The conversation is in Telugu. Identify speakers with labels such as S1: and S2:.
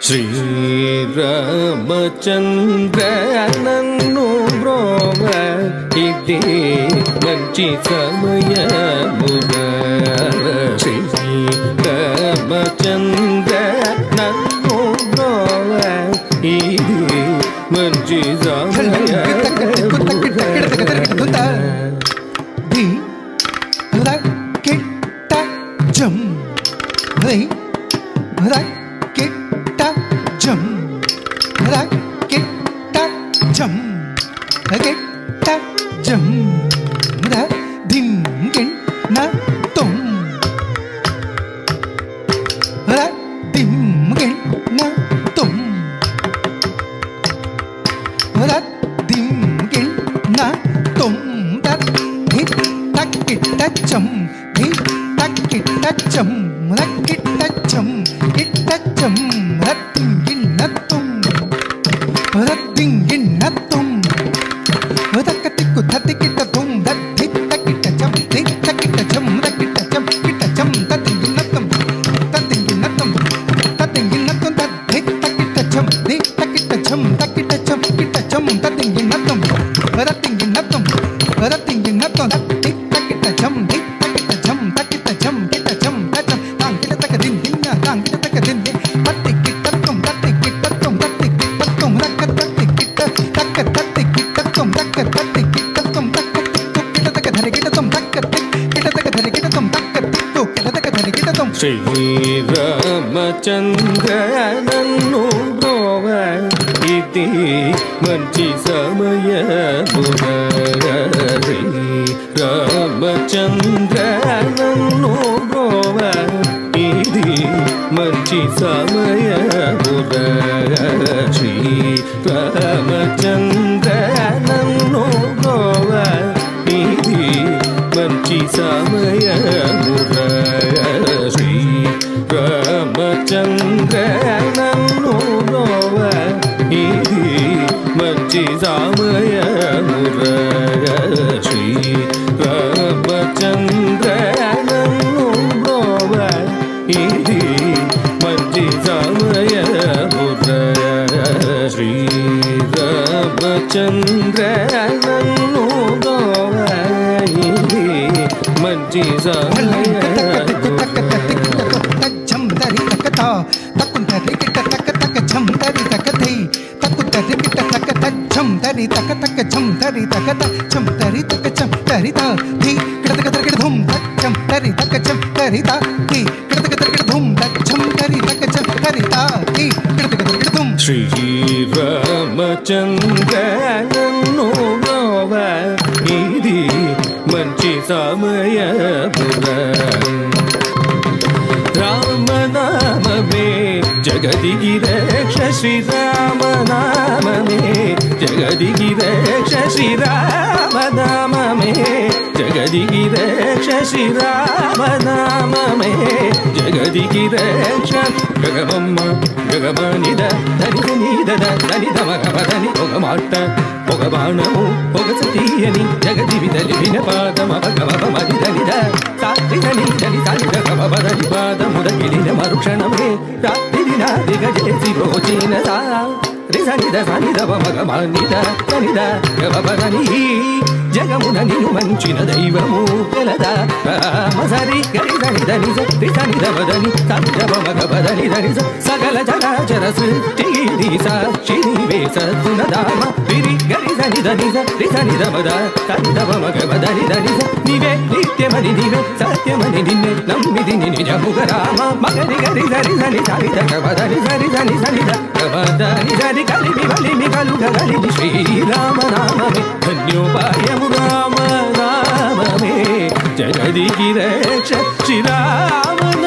S1: శ్రీరామచంద్ర నన్ను బ్రోవ ఇది మంచి సమయమున శ్రీరామచంద్ర నన్ను బ్రోవ ఇది మంచి శ్రీరామచంద్ర నన్ను బ్రోవ ఇది మంచి సమయమున శ్రీరామచంద్ర నన్ను బ్రోవ ఇది మంచి సమయమున శ్రీరామచంద్ర నన్ను బ్రోవ ఇది మంచి సమయమున శ్రీరామచంద్ర నన్ను బ్రోవ ఇది మంచి సమయమున శ్రీరామచంద్ర నన్ను బ్రోవ ఇది మంచి సమయమున శ్రీరామచంద్ర నన్ను బ్రోవ ఇది మంచి శ్రీరామచంద్ర నన్ను బ్రోవ ఇది మంచి సమయమున రామనామమే జగదిగిరేక్ష శ్రీరామనామమే జగదిగిరేక్ష శ్రీరామనామమే జగదిగిరేక్ష శ్రీరామనామమే జగదిగిరేక్ష గగమమ్మ గగమనిద ధనిద ధనిద మగమదని ఒక మాట ఒక బాణము ఒక సతీయని జగది విదలి వినపాదమ భగవమది ధనిద సాత్వికని ధని సాలిద కమబదని పాదముదగిలిన మరుక్షణమే రాత్రి నాదిగ చేసి రోచిన సా రిసనిద సనిద మగమానిద సనిద గవబదని జగమున నిన్ను మంచిన దైవము గలదా మసరి గరి ధని ధని రిసనిద వదని సనిద మగబదని ధని సకల చరాచర సృష్టి సాక్షినివేశ సునదామ విరి గరి ధని ధని రిసనిద మద సనిద మగబదని ధని నీవే నిత్యమని నీవే సత్యమని నిన్నే నమ్మిది నిజముగ రామ మగరి గరి ధరి ధని సనిద గవదని సరి ధని సనిద గవదని ధని కలిమి వలిమి కలుగ గలిమి శ్రీరామనామమే ధన్యోపాయము రామ రామమే జగదిగిరేక్ష శ్రీరామన